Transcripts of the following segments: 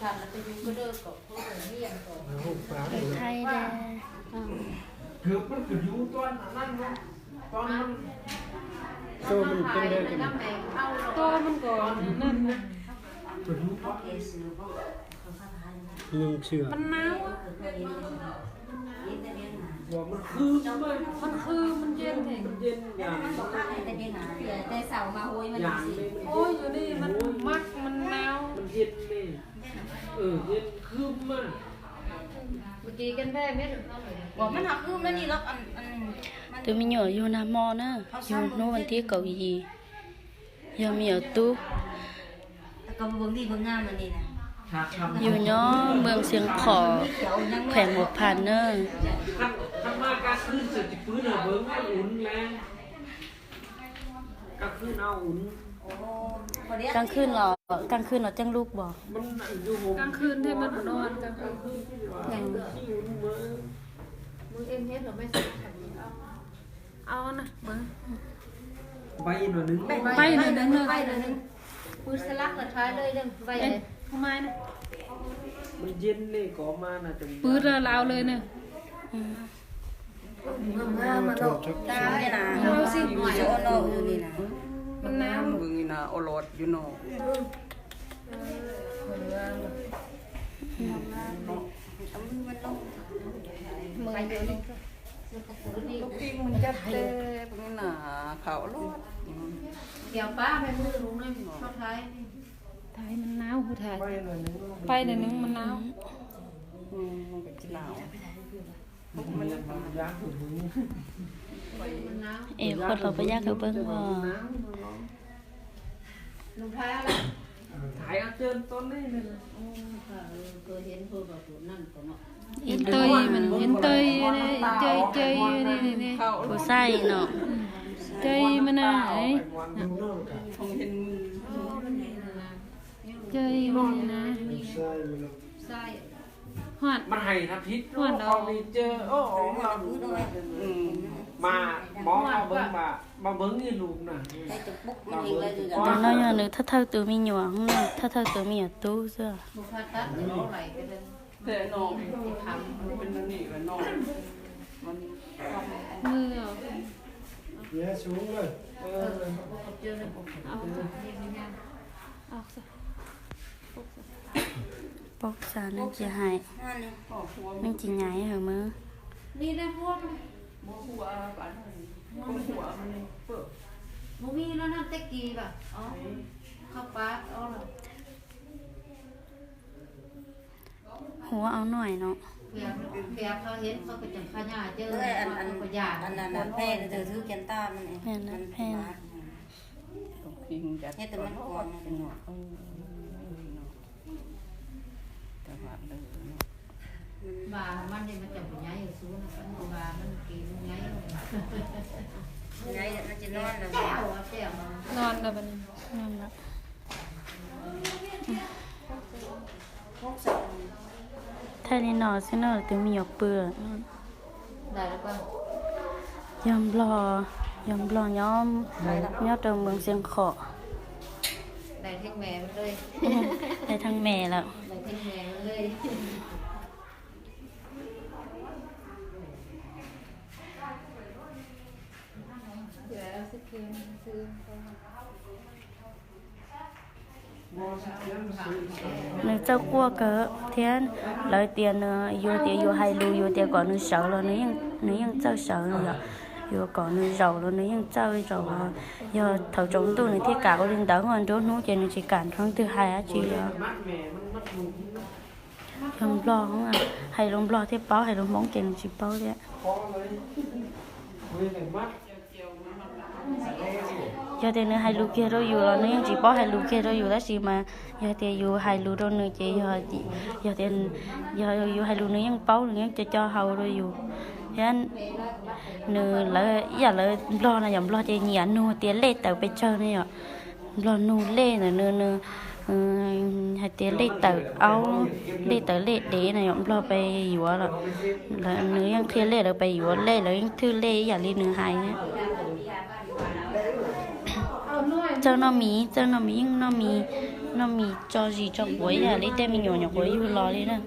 thành là tôi dùng cái đơn của tôi hiền của ไทยเด้อ คือมันก็อยู่ตอนนั้นเนาะตอนนั้น โตมันเป็นได้กัน năm này ao ตัวมันก่อนนั่นนะ ก็อยู่ตอน ลุงเชื่อ มันหนาวอะ ว่ามันคือมัน มันคือมันเย็นเอง เย็นอย่าง แต่เสามาโอ้ยมัน อย่าง สิ นี้มัน โอ้ยอยู่นี่มันมักมันหนาว มันเย็นนี่เย็นคือมัน เมื่อกี้กันแม่ไม่ถึงเท่าไหร่ บอกมันหักคืมแล้วนี่ล็อกตัวมีหยออยู่นะมอนะอยู่โนวันที่เกาหลียามีอยู่ตู้ ก็เบิ่งดีเบิ่งงามมันนี่นะ อยู่เนาะเมืองเสียงขอแขวงหัวพันเนอะ ขันมาการขึ้นเสร็จปื้นเบิ้งอุ่นแรงการขึ้นเอาอุ่น กลางคืนเราจังลูกบอก มันอยู่ห กลางคืนที่มันนอนกลางคืน ที่อุ่นเมื่อ มึงเอ็มเฮ็ดหรือไม่สิเอา เอานะเบิ้ง ใบหน่อยนึง ไปหน่อยนึงเลย ไปเลยนึงปืนสลักกระท้ายเลยเด้อไปเลย ทำไมนะ มันเย็นนี่ก็มาน่ะจัง ปืนเราเลยเนี่ย มาโตทุก ตาเนี่ยนะ เราสิ โซโนอยู่นี่นะ มันหนาว มึงนี่นะโอรสอยู่เนาะ มึงเดี๋ยวนี้ ลูกปิ้งมันจัดเตะ มึงนี่นะเขาโอรส เดี๋ยวป้าไปมือลุงเลยชอบท้าย ไทยมันหนาวผู้ไทย ใบหน่อยนึง ไปเดี๋ยวนึงมันหนาว มันก็จะหนาว มันยากถึงมือ มันหนาว คนเราไปยากคือเบิ้งบ่ ลุงท้ายอะไร ถ่ายเอาเจินต้นนี่เลย โอ้ค่ะเคยเห็นเพิ่นแบบนั่นก็เนาะ อี เต ลู ยมันเห็นเตยนี่เจยนี่นี่ เขา ผู้ใส่เนาะ เจยมันน่ะไอ้ วันดูโน่นกัน คงเห็น เจยมันนะ ใช่มัน ใช่ หอด มันให้ทับทิศเราดีเจอโอ้เรา มาหมอมาเบิ้งมาเบิ้งนี่ลูกน่ะ ตัวน้อยอย่างนึงถ้าเท่าตัวมีหยวงถ้าเท่าตัวมีอยู่ตู้เสื้อ บุคตัดจะเอาไหลไปเลย แต่นอง ที่ทำ มันเป็นนั่นนี่แล้วนองมัน มือ แย่สูงเลย เจอในบุค เอา นี่ไม่ยาก เอาซะ ปกสารนั่นจะหายนั่นจะหายเหรอมือ นี่นะพวก หัวบ้านหัวมันเปิด มูมีแล้วนั่นเต็กกีป่ะอ๋อเข้าป้าอ๋อเหรอ หัวเอาหน่อยเนาะ เพียเขาเห็นเขาก็จะขยายเจอ อันนั้นแพงเธอถือแกนตามันเองแพงนั้นแพง ตรงพิงจัดแต่มันก่อนเป็นหนวดแต่ว่าเลย บามันเนี่ยมันจะใหญ่อยู่สูงนะมันบามันกินใหญ่ ไงมันจะนอนแล้ว แก้วแก้วน อนแล้วบัดนี้ นั่นละถ้านี่นอนซินอตัวมีหยกเปลือก ได้แล้วก็ ยอมรอยอมตัวเมืองเสียงขอ ได้เทคแม่เลย ได้ทั้งแม่แล้ว ได้เทคแม่เลยเดี๋ยวเอาสักเกมซื้อ nữ châu cua cỡ thiên lời tiền yêu hai lưu yêu tiền còn nữ sợ rồi nữยังchâu sợ rồi yêu còn nữ giàu rồi nữยังchâu giàu rồi giờ thầu chống tu nữ thiết cả có liên đỡ hoàn trốn nút trên nữ chỉ cản không thứ hai á chị lồng lo không à hay lồng lo thiết báo hay lồng bóng trên nữ chỉ báo đấy giờ thì nữ hai lưu kia rồi rồi nữยังchỉ báo hai lưu kia rồi đó gì mà giờ thì yêu hai lưu rồi nữ chỉ giờ thì yêu hai lưu nữยังbáo nữยังcho hậu rồi yêu thế anh nữ lại giờ lại lo là dòng lo cho nhẹ nu tiền lệ tàuไปchơi này ạ lo nu lệ là nữ hai tiền lệ tàu áo lệ tàu lệ để này dòng loไปอยู่อ่ะlà nữยังkia lệ đượcไปอยู่lệ làยังthư lệ giờ lên nữ hai nhéเจ้าน้อมี nó mì cho gì cho cuối à lấy tên mình nhỏ nhỏ cuối yêu lo đi nè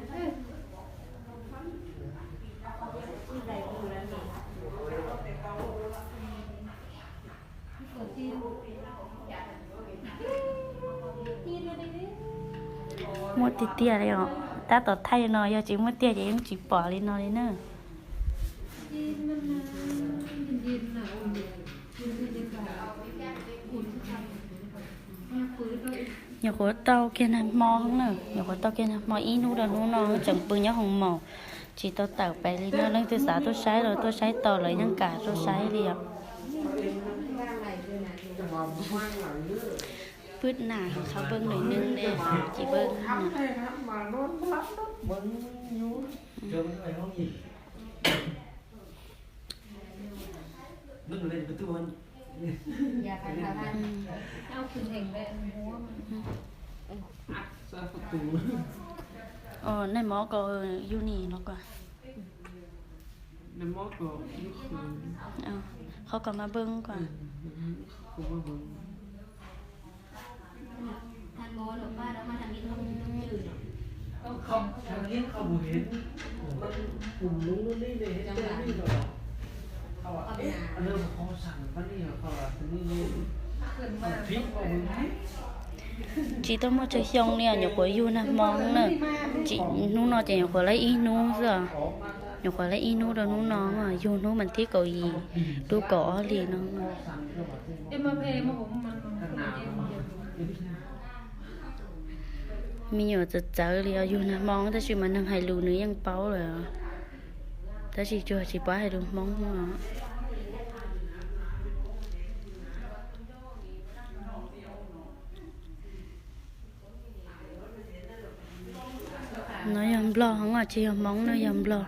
mua tít tia đây ạ ta tỏ thay nó giờ chỉ mua tia chỉ em chỉ bỏ lên nó đi nè nhà của tao kia là mò không nè nhà của tao kia là mò ít nú đâu nú nó chẳng bự nhá hồng màu chỉ tao tạo bài lên nó lên từ xã tôi sái rồi tôi sái tao lấy những cả tôi sái đi ạ bứt nàเขาเบิ่งหน่อยนึงเด้chỉเบิ่งน่ะ mà nó lắm đó bận nhu chưa mấy người không gì bước lên cái tư vấn อยากให้ทานเอาขึ้นเองได้หัวมัน sao phát tù này mỏ cóอยู่นี่เนาะกว่า nên mót của lúc เขาก็มาเบิ่งก่อน không có bận ทานโง่หรือป้าแล้วมาทางนี้ต้องจืด không thằng kia không hiện nó cùng đúng nó đi để hết trơn đi rồiเขาว่าเริ่มเขาสั่งวันนี้เขาว่าตรงนี้พริกเอาไป chị tôi mua chơi xong nè nhiều của yêu nè mong nè chị nu nó chỉ nhiều của lấy in nu rồi nhiều của lấy in nu rồi nu nó mà yêu nu mình thích cầu gì đu cỏ liền nó em mà về mà cũng mình mình nhớ từ giờ liền yêu nè mong ta chỉ mình đang hay lù nữaยังbao rồi ta chỉ chưa chỉ bao hay lù mong mà nó yam lo không à chị mong nó yam lo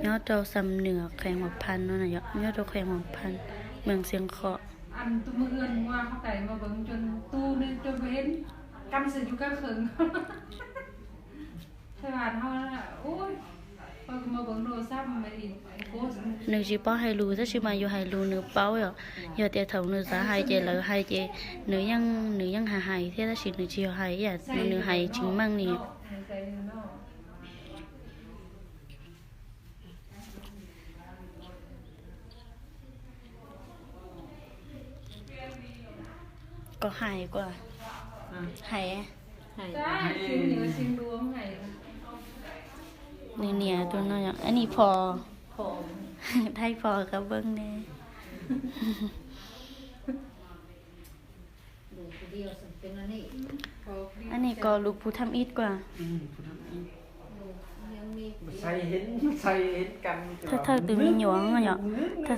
nhớ trâu sầm nửa khen 1,000nó này nhớ trâu khen 1,000เมืองเสียงเคาะ ăn tụi mưa ươn quaเขาไก่มาเบิ่งจนตู้nênจนเว้นกำสิอยู่กับเขิงใช่ป่ะเฮาน่ะโอ้ยพอมาเบิ่งโทรศัพท์มาอีกโพสต์ nữ chỉ bao hai lù rất chỉ mà vô hai lù nữ bao rồi giờ tiền thầu nữ giá hai chị lỡ hai chị nữ nhân hà hai thế đó chỉ nữ chiều hai à nữ hai chính mang nè ใจเนาะ có hai quá hai จ้าสิ่งเหนือสิ่งดวงไง nè nè tôi nói anh đi phò ผอม thay phò cả vâng nè เดี๋ยวเดียวสักเป็นอันนี้ anh này có lục phù thăm ít quá ยังมี xây hết căn thơ từ mi nhõng rồi nhở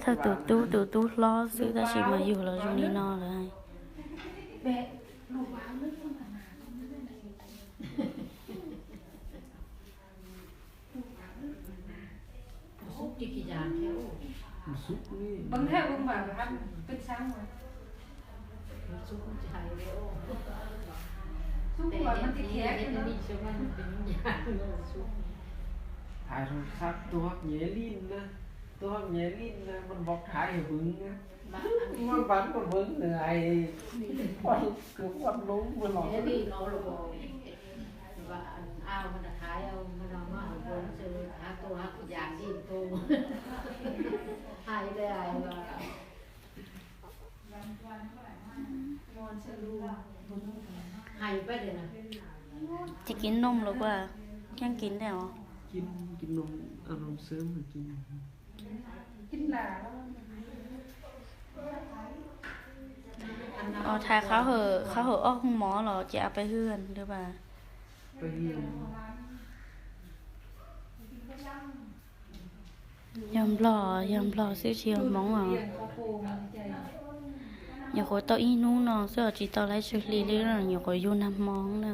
thơ từ tu lo sự ta chỉ màอยู่là trong đi no rồi ซุปจิกิจานแค่โอ้ xúc đi บางแทบเบิ่งแบบครับเป็นช้างว่ะ ซุปมันจะหายเลยโอ้ ทุก แต่ วัน ยั มั ง นติ ที่ แข็ง ยัง เนาะ มีช่วงนั้นเป็นยาซุป thải rồi sắc tôi học nhé linh nè tôi học nhé linh nè mình bọc thải ở vững nè บ้าน มันฝันมันเบิ่งเหนื่อยวันคือวันลุ้งมันหลอก เดี๋ยวนี้เราหลอกว่าเอามันขายเอามันเอามาเอาคนซื้อหาตัวหาอยากดิ้นตัวหายได้หายว่า หายไปเลยนะ chỉ kín nôm rồi quá khen kín đấy hả กินนมเอานมเสริมมากิน กินหลาแล้ว thà khá hở ốc không mó là chị phải hươn được bà ไปเรียน yam lò siêu chiều móng à เลี้ยงเขาโปงใจ nhà khối tao in nu nó giờ chỉ tao lấy xử lý lý là nhà khối vô năm món nè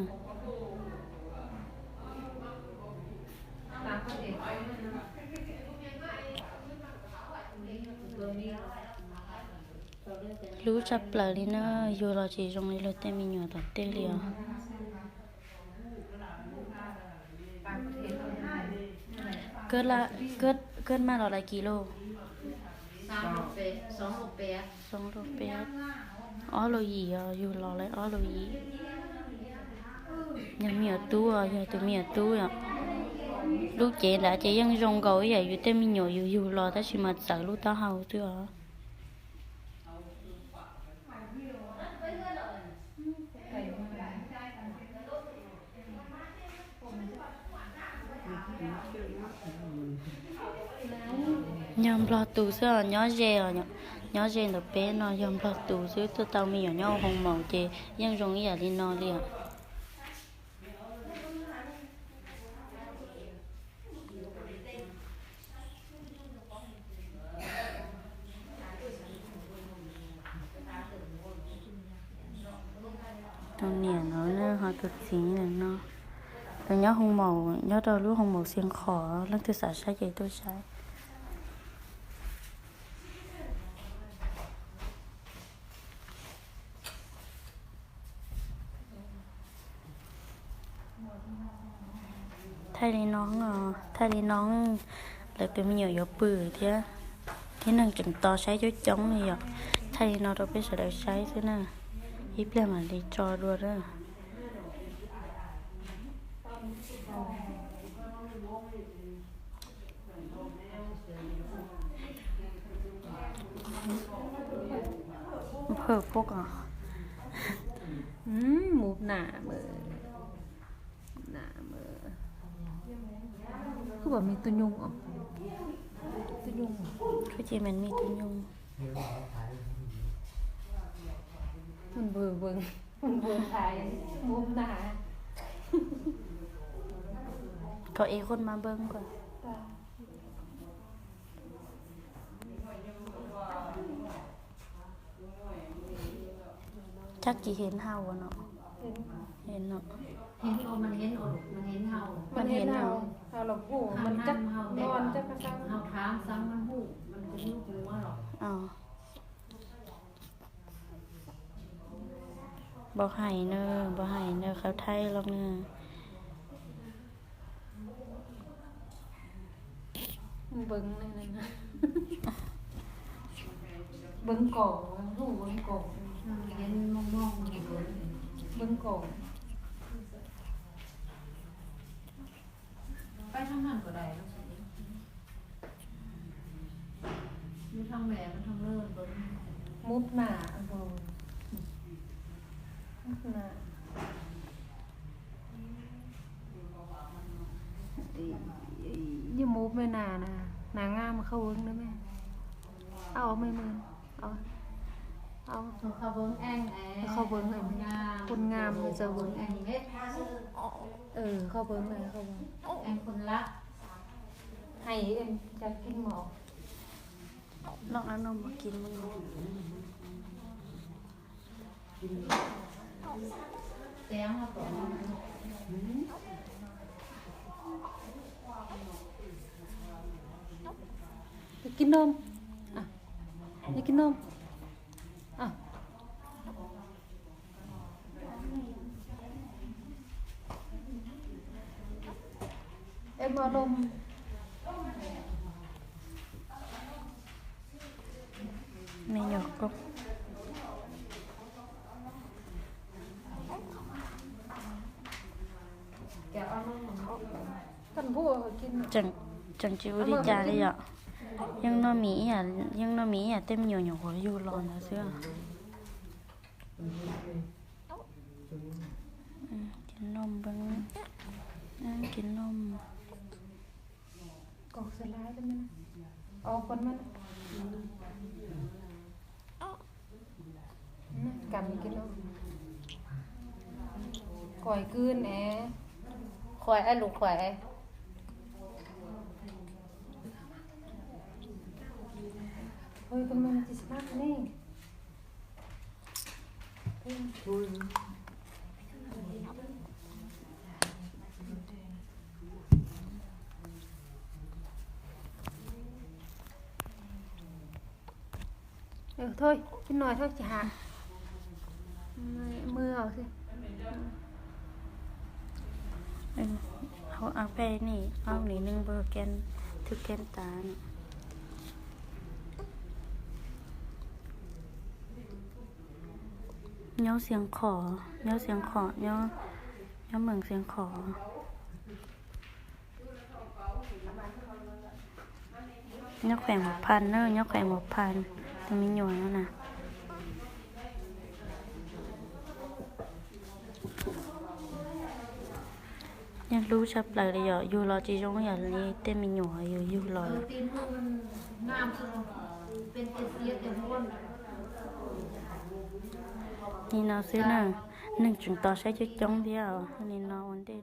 ตามเขาเองไปนะ lú chập lại đi nữa vô là chỉ trong này là tên mình nhỏ tao tên liền ตามประเทศเขาได้ cất mà là lại kilo 3 6 8 xong rồi bé ó lô gì à vô lò lấy ó lô gì nhà mía tu à giờ từ mía tu à lúc chế đã chếยังrong gấu vậyอยู่แต่มีหนูอยู่รอถ้าชิมาจากลูกตาเฮาตัว nhom lo tù xưa nhỏ dê rồi nhỏ dê được bé nó nhom lo tù xưa tôi tao mi nhỏ nhau hồng màu chè nhưng rong ý là đi nó đi à tao nè nó họ cực xính là nó tao nhớ hồng màu nhớ đâu lúc hồng màu xiên khó lần thứ sáu sai vậy tôi sai thay đi nón là tụi mình nhiều dọc bự thế năng chừng to sấy chốt trống này vậy thay đi nó đâu biết sẽ đợi sấy thế nào ít là mà đi cho luôn đó phở phúc à một nạ mờ cứ bảo mình tôi nhung à tôi nhung cái chị mình mi tôi nhung mình vừa thải một nạ có ý con mà bưngก่อนchắc chỉเห็นเฮาอ่ะเนาะเห็นเนาะ เห็นโอมันเห็นโอมันเห็นเฮา มันเห็นเอาหลบหูมันจักนอนจักกระซัง เฮาถามซ้ำมันหูมันจะลูกหัวหรอก อ๋อบอกให้เนอะเขาไทยหรอกเนอะ มันเบิ้งนั่นนะเบิ้งก่อหูเบิ้งก่อ เห็นมองๆอยู่ เบิ้งก่อ ไปทางนั้นก็ได้แล้วสิมีทางแหลมทางเลิศเบิ่ง มุดหนาเบิ้งมุดหนาอย่ามุดไม่หนานะหนางามมาเข้าเบิ้งได้ไหมเอาไม่มือเอา เขาเบิ่งแองแอ เขาเบิ้งไอ้คนงามเลยจะเบิ้ง แองเฮ็ด เขาเบิ้งเลยเขาเบิ้ง แองคนละ ให้เอ็มจะกินหมอ ลองเอานมมากินมึง แต้งมาก่อน จะกินนมอ่ะจะกินนมอ่ะเอ็มเอานม ไม่หยอกก็ แกเอาลงมา กันพูดกิน จังจิวดีจาเลยอ่ะยังนอมีอ่ะเต็มเหนียวหัวอยู่รอนะเสื้อกินนมบ้างกินนม กอกสลายได้ไหมนะออกคนมันกันกินนมข่อยคืนแอข่อยไอ้ลูกข่อยไอ้เฮ้ยคนมันจะสมัครนี่thôi cái nồi thôi chả hạ mưa rồi chứ เขาเอาไปนี่เอาหนีนึงเบอร์แกนทึกแกนตาเนาเสียงขอเนา ย่าเมืองเสียงของย่าแขวงหมกพันเนอะย่าแขวงหมกพันแต่มีหน่วยแล้วนะยังรู้ชับเลยเลยอยู่รอจีจงอย่างนี้เต้มีหน่วยอยู่รอ ตีนพวกมันงามสุดเป็นเอเชียแต่ม้วน นี่nó sẽ là nâng chúng ta sẽ cho chống theo nên nó ổn định